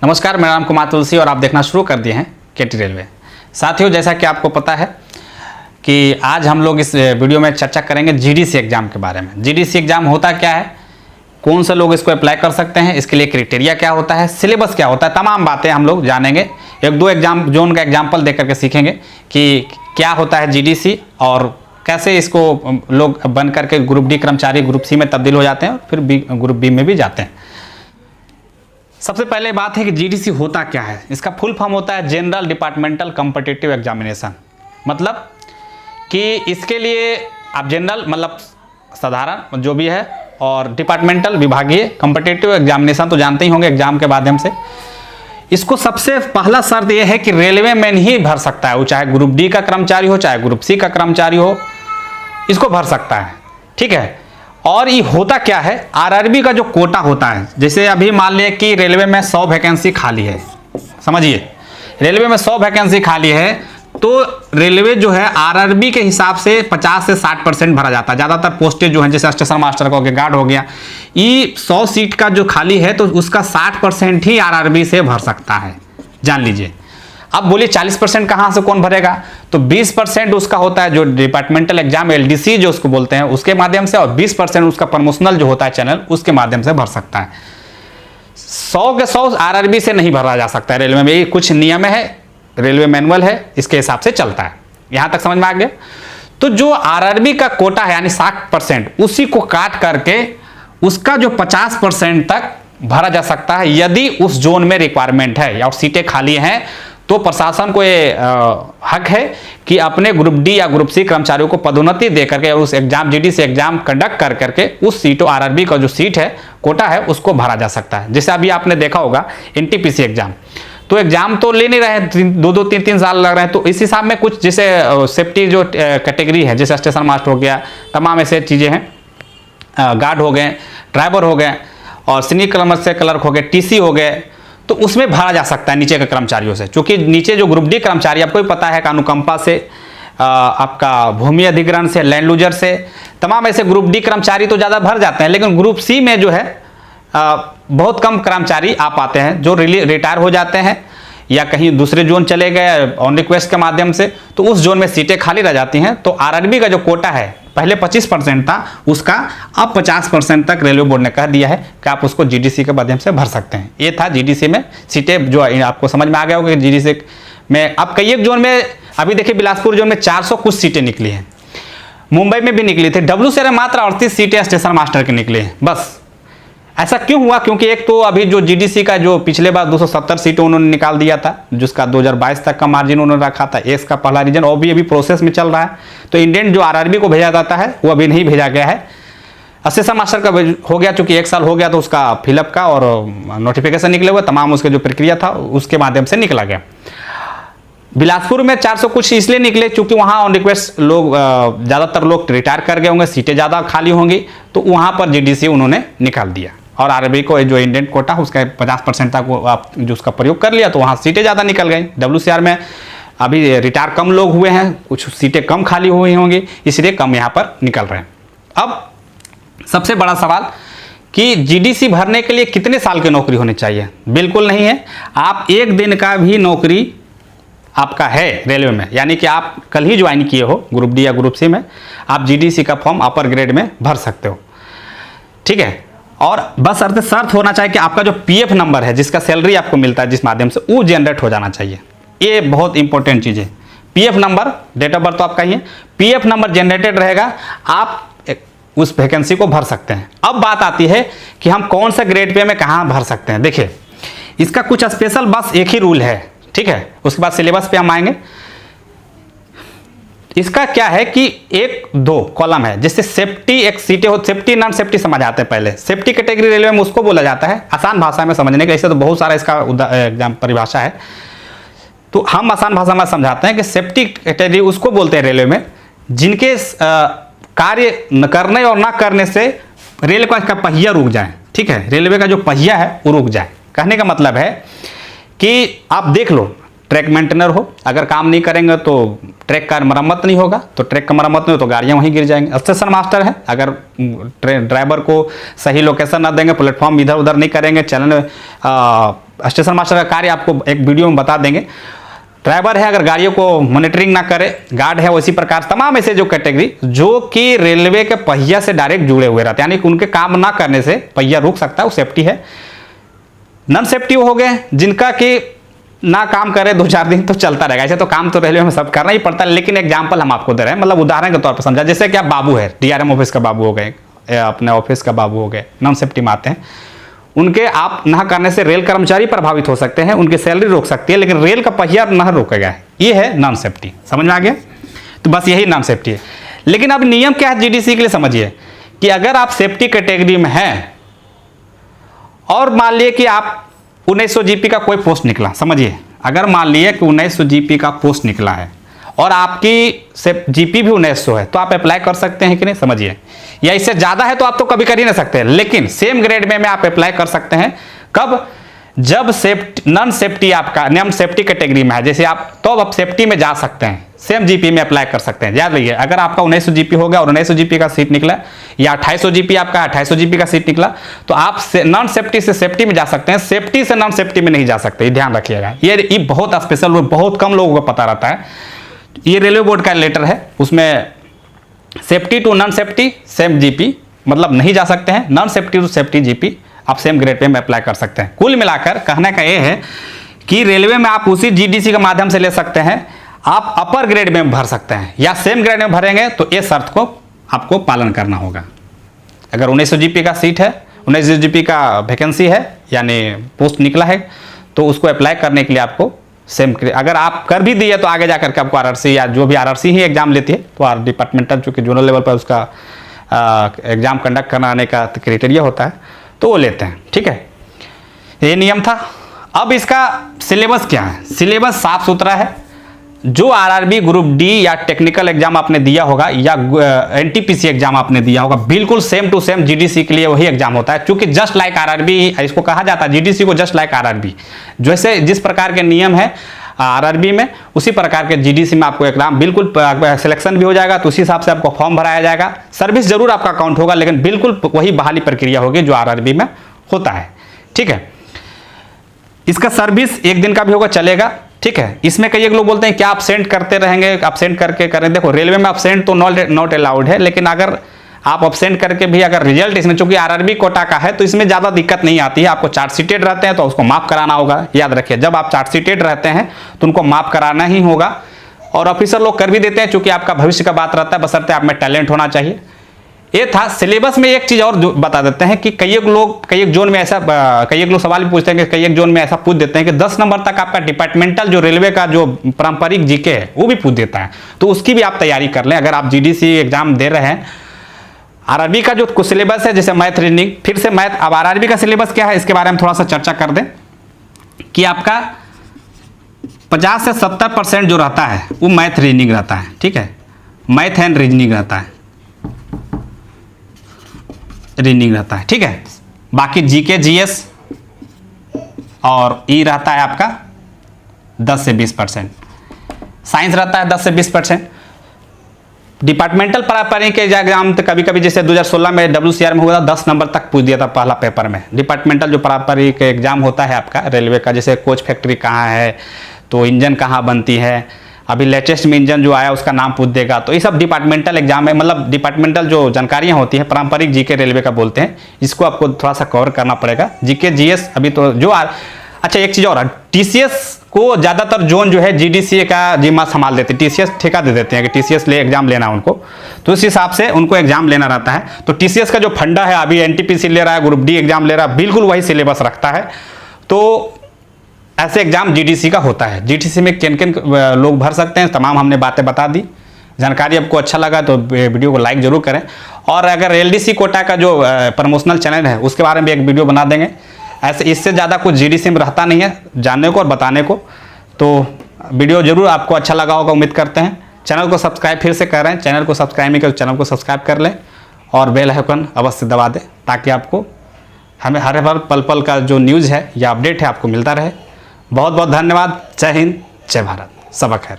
नमस्कार, मेरा नाम कुमार तुलसी और आप देखना शुरू कर दिए हैं केटी रेलवे। साथियों, जैसा कि आपको पता है कि आज हम लोग इस वीडियो में चर्चा करेंगे जीडीसी एग्ज़ाम के बारे में। जीडीसी एग्ज़ाम होता क्या है, कौन से लोग इसको अप्लाई कर सकते हैं, इसके लिए क्राइटेरिया क्या होता है, सिलेबस क्या होता है, तमाम बातें हम लोग जानेंगे। एक दो एग्जाम जोन का एग्जाम्पल देकर के सीखेंगे कि क्या होता है जीडीसी और कैसे इसको लोग बन करके ग्रुप डी कर्मचारी ग्रुप सी में तब्दील हो जाते हैं और फिर ग्रुप बी में भी जाते हैं। सबसे पहले बात है कि जीडीसी होता क्या है। इसका फुल फॉर्म होता है जनरल डिपार्टमेंटल कॉम्पिटिटिव एग्जामिनेशन। मतलब कि इसके लिए आप जनरल मतलब साधारण जो भी है और डिपार्टमेंटल विभागीय कॉम्पिटिटिव एग्जामिनेशन तो जानते ही होंगे एग्जाम के माध्यम से। इसको सबसे पहला शर्त यह है कि रेलवे मैन ही भर सकता है, वो चाहे ग्रुप डी का कर्मचारी हो चाहे ग्रुप सी का कर्मचारी हो, इसको भर सकता है। ठीक है। और ये होता क्या है, आरआरबी का जो कोटा होता है, जैसे अभी मान लिया कि रेलवे में 100 वैकेंसी खाली है, समझिए रेलवे में 100 वैकेंसी खाली है, तो रेलवे जो है आरआरबी के हिसाब से 50 से 60% भरा जाता है। ज़्यादातर पोस्टें जो हैं जैसे स्टेशन मास्टर का हो गया, गार्ड हो गया, ये 100 सीट का जो खाली है तो उसका 60% ही आरआरबी से भर सकता है, जान लीजिए। अब बोलिए 40% कहाँ से कौन भरेगा, तो 20% उसका होता है जो डिपार्टमेंटल एग्जाम एलडीसी जो उसको बोलते हैं उसके माध्यम से, और 20% उसका प्रमोशनल जो होता है चैनल उसके माध्यम से भर सकता है। 100 के 100 आरआरबी से नहीं भरा जा सकता है रेलवे में, ये कुछ नियम है, रेलवे मैनुअल है, इसके हिसाब से चलता है। यहां तक समझ में आ गया। तो जो आरआरबी का कोटा है यानी 60%, उसी को काट करके उसका जो 50% तक भरा जा सकता है यदि उस जोन में रिक्वायरमेंट है और सीटें खाली हैं, तो प्रशासन को ये हक है कि अपने ग्रुप डी या ग्रुप सी कर्मचारियों को पदोन्नति दे करके उस एग्जाम जीडीसी एग्जाम कंडक्ट कर करके उस सीटों आरआरबी का जो सीट है कोटा है उसको भरा जा सकता है। जैसे अभी आपने देखा होगा एनटीपीसी एग्जाम, तो एग्जाम तो ले नहीं रहे, 2-2 3-3 साल लग रहे हैं, तो इस हिसाब में कुछ जैसे सेफ्टी जो कैटेगरी है जैसे स्टेशन मास्टर हो गया, तमाम ऐसे चीज़ें हैं, गार्ड हो गए, ड्राइवर हो गए और सीनियर क्लर्क से क्लर्क हो गए, टीसी हो गए, तो उसमें भरा जा सकता है नीचे के कर्मचारियों से। क्योंकि नीचे जो ग्रुप डी कर्मचारी आपको भी पता है अनुकंपा से, आपका भूमि अधिग्रहण से, लैंड लूजर से, तमाम ऐसे ग्रुप डी कर्मचारी तो ज़्यादा भर जाते हैं, लेकिन ग्रुप सी में जो है बहुत कम कर्मचारी आ पाते हैं जो रिटायर हो जाते हैं या कहीं दूसरे जोन चले गए ऑन रिक्वेस्ट के माध्यम से, तो उस जोन में सीटें खाली रह जाती हैं। तो आरआरबी का जो कोटा है पहले 25% था, उसका अब 50% तक रेलवे बोर्ड ने कह दिया है कि आप उसको जीडीसी के माध्यम से भर सकते हैं। ये था जीडीसी में सीटें, जो आपको समझ में आ गया होगा कि जीडीसी में अब कई एक जोन में, अभी देखिए बिलासपुर जोन में 400 कुछ सीटें निकली हैं, मुंबई में भी निकली थी, WCR में मात्र 38 सीटें स्टेशन मास्टर की निकली हैं बस। ऐसा क्यों हुआ, क्योंकि एक तो अभी जो जीडीसी का जो पिछले बार 270 सीटें उन्होंने निकाल दिया था, जिसका 2022 तक का मार्जिन उन्होंने रखा था, इसका पहला रीजन, और भी अभी प्रोसेस में चल रहा है। तो इंडियन जो आरआरबी को भेजा जाता है वो अभी नहीं भेजा गया है। असिस्टेंट मास्टर का हो गया, चूंकि 1 साल हो गया तो उसका फिलअप का और नोटिफिकेशन निकले हुए, तमाम उसके जो प्रक्रिया था उसके माध्यम से निकला गया। बिलासपुर में 400 कुछ इसलिए निकले चूंकि वहाँ ऑन रिक्वेस्ट लोग ज़्यादातर लोग रिटायर कर गए होंगे, सीटें ज़्यादा खाली होंगी, तो वहाँ पर जीडीसी उन्होंने निकाल दिया और आरआरबी को जो इंडियन कोटा उसका 50% तक आप जो उसका प्रयोग कर लिया, तो वहाँ सीटें ज़्यादा निकल गई। WCR में अभी रिटायर कम लोग हुए हैं, कुछ सीटें कम खाली हुई होंगी, इसलिए कम यहाँ पर निकल रहे हैं। अब सबसे बड़ा सवाल कि जीडीसी भरने के लिए कितने साल की नौकरी होनी चाहिए? बिल्कुल नहीं है, आप 1 दिन का भी नौकरी आपका है रेलवे में, यानी कि आप कल ही ज्वाइन किए हो ग्रुप डी या ग्रुप सी में, आप जीडीसी का फॉर्म अपर ग्रेड में भर सकते हो। ठीक है। और बस शर्त होना चाहिए कि आपका जो पीएफ नंबर है जिसका सैलरी आपको मिलता है जिस माध्यम से, वो जनरेट हो जाना चाहिए। ये बहुत इंपॉर्टेंट चीज़ है। PF number, date of birth तो आपका ही है, पीएफ नंबर जनरेटेड रहेगा, आप उस वैकेंसी को भर सकते हैं। अब बात आती है कि हम कौन सा ग्रेड पे में कहाँ भर सकते हैं। देखिए इसका कुछ स्पेशल बस एक ही रूल है, ठीक है, उसके बाद सिलेबस पे हम आएंगे। इसका क्या है कि 1-2 कॉलम है, जैसे सेफ्टी एक सीटें हो, सेफ्टी नॉन सेफ्टी समझ आते हैं। पहले सेफ्टी कैटेगरी रेलवे में उसको बोला जाता है, आसान भाषा में समझने के, ऐसे तो बहुत सारा इसका एग्जाम परिभाषा है, तो हम आसान भाषा में समझाते हैं कि सेफ्टी कैटेगरी उसको बोलते हैं रेलवे में जिनके कार्य न करने और ना करने से रेल का पहिया रुक जाए। ठीक है, रेलवे का जो पहिया है वो रुक जाए। कहने का मतलब है कि आप देख लो, ट्रैक मेंटेनर हो, अगर काम नहीं करेंगे तो ट्रैक का मरम्मत नहीं होगा, तो ट्रैक का मरम्मत नहीं हो तो गाड़ियाँ वहीं गिर जाएंगी। स्टेशन मास्टर है, अगर ड्राइवर को सही लोकेशन ना देंगे, प्लेटफॉर्म इधर उधर नहीं करेंगे, चैनल स्टेशन मास्टर का कार्य आपको एक वीडियो में बता देंगे। ड्राइवर है, अगर गाड़ियों को मॉनिटरिंग ना करे, गार्ड है, उसी प्रकार तमाम ऐसे जो कैटेगरी जो कि रेलवे के पहिया से डायरेक्ट जुड़े हुए रहते हैं, यानी कि उनके काम ना करने से पहिया रुक सकता है, वो सेफ्टी है। नॉन सेफ्टी हो गए जिनका कि ना काम करे 2-4 दिन तो चलता रहेगा। ऐसे तो काम तो रेलवे में सब करना ही पड़ता है, लेकिन एग्जाम्पल हम आपको दे रहे हैं, मतलब उदाहरण के तौर पर समझा। जैसे कि आप बाबू है, डीआरएम ऑफिस का बाबू हो गए, अपने ऑफिस का बाबू हो गए, नॉन सेफ्टी में आते हैं, उनके आप ना करने से रेल कर्मचारी प्रभावित हो सकते हैं, उनकी सैलरी रोक सकती है, लेकिन रेल का पहिया नहीं रोकेगा। ये है नॉन सेफ्टी, समझ में आ गया? तो बस यही नॉन सेफ्टी है। लेकिन अब नियम क्या है जीडीसी के लिए, समझिए कि अगर आप सेफ्टी कैटेगरी में हैं और मान लिए कि आप 1900 जीपी का कोई पोस्ट निकला, समझिए अगर मान लिए कि 1900 जीपी का पोस्ट निकला है और आपकी से जीपी भी 1900 है, तो आप अप्लाई कर सकते हैं कि नहीं, समझिए। या इससे ज़्यादा है तो आप तो कभी कर ही नहीं सकते, लेकिन सेम ग्रेड में आप अप्लाई कर सकते हैं। कब? जब सेफ्टी नॉन सेफ्टी आपका नॉन सेफ्टी कैटेगरी में है, जैसे आप तो आप सेफ्टी में जा सकते हैं, सेम जीपी में अप्लाई कर सकते हैं। याद रखिए, अगर आपका 1900 जीपी हो गया और 1900 जीपी का सीट निकला या 2800 जीपी आपका 2800 जीपी का सीट निकला, तो आप नॉन सेफ्टी से सेफ्टी में जा सकते हैं, सेफ्टी से नॉन सेफ्टी में नहीं जा सकते। ये ध्यान रखिएगा, ये बहुत स्पेशल, बहुत कम लोगों को पता रहता है। ये रेलवे बोर्ड का लेटर है, उसमें safety to non safety same GP, मतलब नहीं जा सकते हैं, non safety to safety GP आप सेम ग्रेड पे में अप्लाई कर सकते हैं। कुल मिलाकर कहने का ये है कि रेलवे में आप उसी जीडीसी के माध्यम से ले सकते हैं, आप अपर ग्रेड में भर सकते हैं या सेम ग्रेड में भरेंगे तो ये शर्त को आपको पालन करना होगा। अगर 1900 जीपी का सीट है, 1900 जीपी का वैकेंसी है, यानी पोस्ट निकला है, तो उसको अप्लाई करने के लिए आपको सेम, अगर आप कर भी दिए तो आगे जाकर के आपको आरआरसी या जो भी आरआरसी ही एग्जाम लेती है, तो डिपार्टमेंटल चूँकि जोनल लेवल पर उसका एग्जाम कंडक्ट कराने का क्राइटेरिया होता है, तो वो लेते हैं। ठीक है, ये नियम था। अब इसका सिलेबस क्या है? सिलेबस साफ सुथरा है। जो आरआरबी ग्रुप डी या टेक्निकल एग्जाम आपने दिया होगा या एनटीपीसी एग्जाम आपने दिया होगा, बिल्कुल सेम टू सेम जीडीसी के लिए वही एग्जाम होता है। क्योंकि जस्ट लाइक आरआरबी इसको कहा जाता है, जीडीसी को जस्ट लाइक आरआरबी, जैसे जिस प्रकार के नियम है आरआरबी में, उसी प्रकार के जीडीसी में आपको एग्जाम बिल्कुल सिलेक्शन भी हो जाएगा, तो उसी हिसाब से आपको फॉर्म भराया जाएगा। सर्विस जरूर आपका काउंट होगा, लेकिन बिल्कुल वही बहाली प्रक्रिया होगी जो आरआरबी में होता है। ठीक है, इसका सर्विस 1 दिन का भी होगा, चलेगा। ठीक है, इसमें कई एक लोग बोलते हैं क्या आप सेंड करते रहेंगे, अपसेंट करके करें। देखो, रेलवे में अपसेंट तो नॉट अलाउड है, लेकिन अगर आप अपसेंट करके भी अगर रिजल्ट इसमें, चूंकि आरआरबी कोटा का है तो इसमें ज़्यादा दिक्कत नहीं आती है। आपको चार्ट सीटेड रहते हैं तो उसको माफ कराना होगा। याद रखिए, जब आप चार्ट सीटेड रहते हैं तो उनको माफ कराना ही होगा, और ऑफिसर लोग कर भी देते हैं, चूंकि आपका भविष्य का बात रहता है, बशर्ते आप में टैलेंट होना चाहिए। ये था सिलेबस में। एक चीज़ और बता देते हैं कि कई एक जोन में ऐसा, कई एक लोग सवाल भी पूछते हैं कि कई एक जोन में ऐसा पूछ देते हैं कि 10 नंबर तक आपका डिपार्टमेंटल जो रेलवे का जो पारंपरिक जीके है वो भी पूछ देता है, तो उसकी भी आप तैयारी कर लें। अगर आप जीडीसी एग्जाम दे रहे हैं, आरआरबी का जो सिलेबस है, जैसे मैथ रीजनिंग, फिर से मैथ, अब आरआरबी का सिलेबस क्या है इसके बारे में थोड़ा सा चर्चा कर दें कि आपका 50 से 70% जो रहता है वो मैथ रीजनिंग रहता है। ठीक है, मैथ एंड रीजनिंग रहता है, रीजनिंग रहता है। ठीक है, बाकी जीके जीएस और ई रहता है आपका 10 से 20%, साइंस रहता है 10 से 20%। डिपार्टमेंटल पारंपरिक के एग्जाम तो कभी कभी जैसे 2016 में WCR में हुआ था, 10 नंबर तक पूछ दिया था पहला पेपर में। डिपार्टमेंटल जो पारंपरिक एग्जाम होता है आपका रेलवे का, जैसे कोच फैक्ट्री कहाँ है, तो इंजन कहाँ बनती है, अभी लेटेस्ट में इंजन जो आया उसका नाम पूछ देगा, तो ये सब डिपार्टमेंटल एग्जाम है। मतलब डिपार्टमेंटल जो जानकारियाँ होती है, पारंपरिक जीके रेलवे का बोलते हैं, इसको आपको थोड़ा सा कवर करना पड़ेगा। जीके जीएस अभी तो जो अच्छा, एक चीज़ और, टीसीएस को ज़्यादातर जोन जो है जीडीसी का जिम्मा संभाल देते हैं, टीसीएस ठेका दे देते हैं कि टीसीएस ले एग्जाम लेना है उनको, तो उस हिसाब से उनको एग्जाम लेना रहता है। तो टीसीएस का जो फंडा है, अभी एनटीपीसी ले रहा है, ग्रुप डी एग्जाम ले रहा है, बिल्कुल वही सिलेबस रखता है। तो ऐसे एग्जाम जीडीसी का होता है। जीडीसी में किन किन लोग भर सकते हैं, तमाम हमने बातें बता दी। जानकारी आपको अच्छा लगा तो वीडियो को लाइक जरूर करें, और अगर एलडीसी कोटा का जो प्रमोशनल चैनल है उसके बारे में भी एक वीडियो बना देंगे। ऐसे इससे ज़्यादा कुछ जीडीसी में रहता नहीं है जानने को और बताने को, तो वीडियो जरूर आपको अच्छा लगा होगा, उम्मीद करते हैं। चैनल को सब्सक्राइब फिर से कर रहे हैं, चैनल को सब्सक्राइब नहीं कर, चैनल को सब्सक्राइब कर लें और बेल आइकन अवश्य दबा दें, ताकि आपको हमें हर पल पल का जो न्यूज़ है या अपडेट है आपको मिलता रहे। बहुत बहुत धन्यवाद। जय हिंद, जय भारत, सबा खैर।